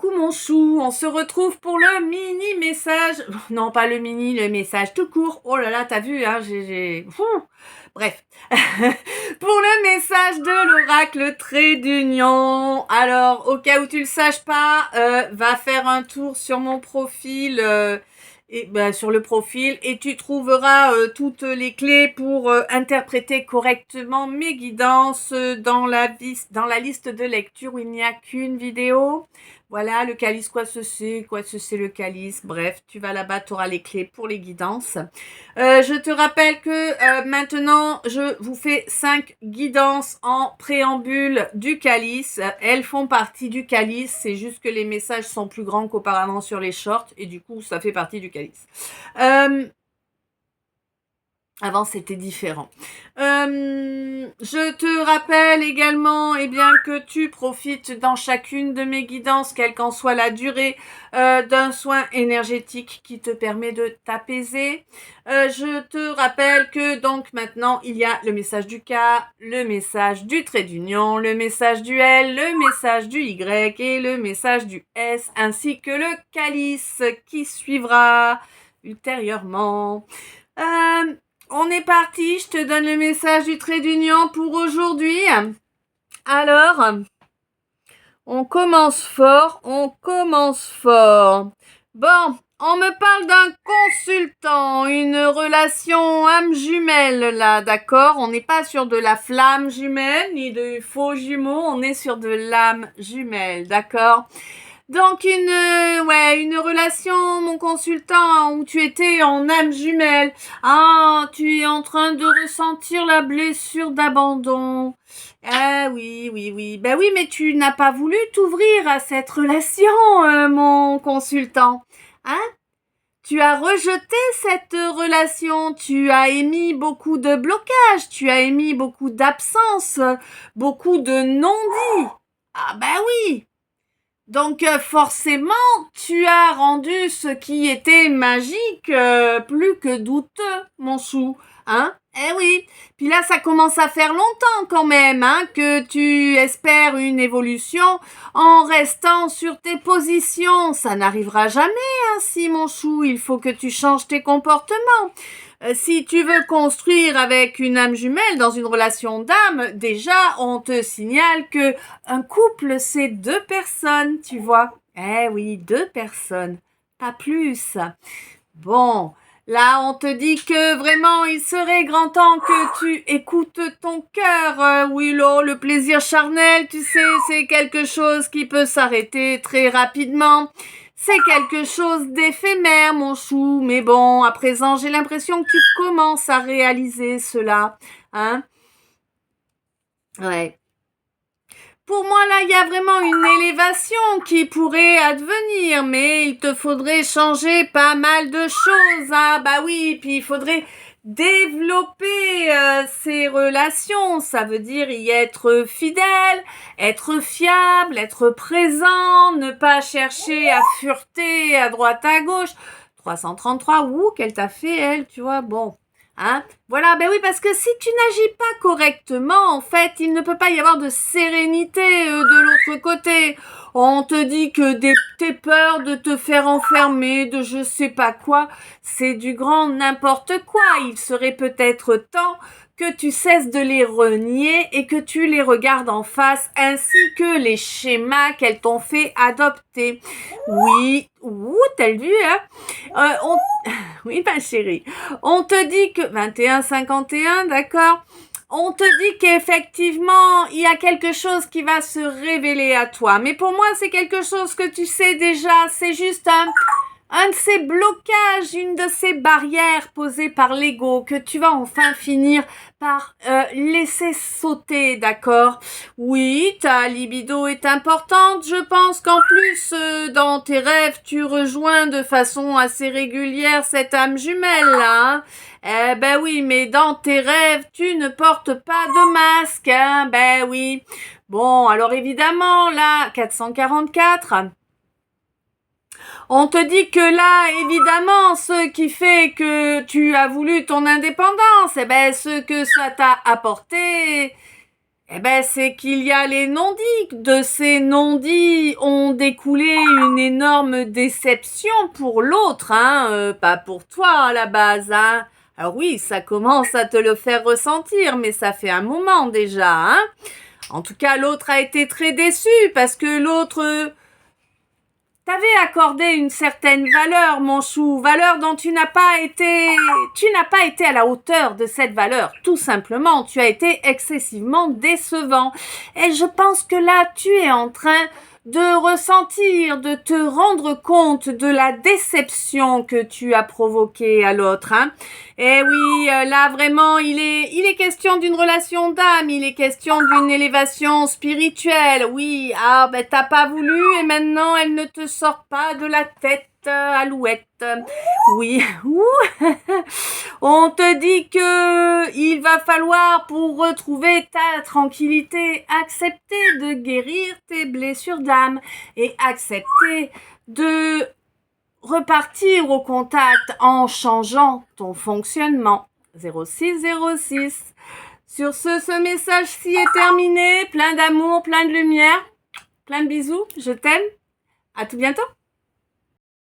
Coucou mon chou, on se retrouve pour le mini message. Non, pas le mini, le message tout court. Oh là là, t'as vu, hein, Bref. Pour le message de l'oracle Trait d'Union. Alors, au cas où tu le saches pas, va faire un tour sur mon profil, sur le profil, et tu trouveras toutes les clés pour interpréter correctement mes guidances dans la liste de lecture où il n'y a qu'une vidéo. Voilà, le calice, quoi ce c'est le calice. Bref, tu vas là-bas, tu auras les clés pour les guidances. Je te rappelle que maintenant, je vous fais 5 guidances en préambule du calice. Elles font partie du calice, c'est juste que les messages sont plus grands qu'auparavant sur les shorts et du coup, ça fait partie du calice. Avant, c'était différent. Je te rappelle également que tu profites dans chacune de mes guidances, quelle qu'en soit la durée, d'un soin énergétique qui te permet de t'apaiser. Je te rappelle que donc maintenant, il y a le message du K, le message du trait d'union, le message du L, le message du Y et le message du S, ainsi que le calice qui suivra ultérieurement. On est parti, je te donne le message du trait d'union pour aujourd'hui. Alors, on commence fort. Bon, on me parle d'un consultant, une relation âme jumelle là, d'accord? On n'est pas sur de la flamme jumelle ni de faux jumeaux, on est sur de l'âme jumelle, d'accord? Donc une relation, mon consultant, où tu étais en âme jumelle. Ah, tu es en train de ressentir la blessure d'abandon. Ah oui. Ben oui, mais tu n'as pas voulu t'ouvrir à cette relation, mon consultant. Hein? Tu as rejeté cette relation, tu as émis beaucoup de blocages, tu as émis beaucoup d'absences, beaucoup de non-dits. Ah ben oui. Donc forcément, tu as rendu ce qui était magique plus que douteux, mon chou, hein? Eh oui. Puis là, ça commence à faire longtemps quand même, hein, que tu espères une évolution en restant sur tes positions. Ça n'arrivera jamais ainsi, mon chou. Il faut que tu changes tes comportements. Si tu veux construire avec une âme jumelle dans une relation d'âme, déjà, on te signale que un couple, c'est 2 personnes, tu vois. Eh oui, 2 personnes, pas plus. Bon, là, on te dit que vraiment, il serait grand temps que tu écoutes ton cœur. Oui, là, le plaisir charnel, tu sais, c'est quelque chose qui peut s'arrêter très rapidement. C'est quelque chose d'éphémère, mon chou, mais bon, à présent, j'ai l'impression que tu commences à réaliser cela, hein? Ouais. Pour moi, là, il y a vraiment une élévation qui pourrait advenir, mais il te faudrait changer pas mal de choses, hein? Bah oui, puis il faudrait développer ces relations, ça veut dire y être fidèle, être fiable, être présent, ne pas chercher à fureter à droite à gauche. 333, qu'elle t'a fait, elle, tu vois, bon. Hein? Voilà, ben oui, parce que si tu n'agis pas correctement, en fait, il ne peut pas y avoir de sérénité de l'autre côté. On te dit que tes peurs de te faire enfermer, de je sais pas quoi, c'est du grand n'importe quoi. Il serait peut-être temps que tu cesses de les renier et que tu les regardes en face, ainsi que les schémas qu'elles t'ont fait adopter. Oui, t'as vu, hein? Oui, ma chérie. On te dit que 21-51, d'accord? On te dit qu'effectivement, il y a quelque chose qui va se révéler à toi. Mais pour moi, c'est quelque chose que tu sais déjà. C'est juste un de ces blocages, une de ces barrières posées par l'ego que tu vas enfin finir par laisser sauter, d'accord? Oui, ta libido est importante. Je pense qu'en plus, dans tes rêves, tu rejoins de façon assez régulière cette âme jumelle, là, hein? Eh ben oui, mais dans tes rêves, tu ne portes pas de masque, hein? Ben oui. Bon, alors évidemment, là, 444... On te dit que là, évidemment, ce qui fait que tu as voulu ton indépendance, ce que ça t'a apporté, Eh ben, c'est qu'il y a les non-dits. De ces non-dits ont découlé une énorme déception pour l'autre, hein, pas pour toi à la base, hein. Alors oui, ça commence à te le faire ressentir, mais ça fait un moment déjà, hein. En tout cas, l'autre a été très déçu parce que l'autre t'avait accordé une certaine valeur, mon chou, valeur dont tu n'as pas été à la hauteur de cette valeur. Tout simplement, tu as été excessivement décevant. Et je pense que là, tu es en train de ressentir, de te rendre compte de la déception que tu as provoquée à l'autre, hein. Et oui, là vraiment, il est question d'une relation d'âme, il est question d'une élévation spirituelle. Oui, ah ben t'as pas voulu et maintenant elle ne te sort pas de la tête, Alouette. Oui, on te dit que il va falloir, pour retrouver ta tranquillité, accepter de guérir tes blessures d'âme et accepter de repartir au contact en changeant ton fonctionnement. 0606. Sur ce message-ci est terminé. Plein d'amour, plein de lumière, plein de bisous. Je t'aime. À tout bientôt.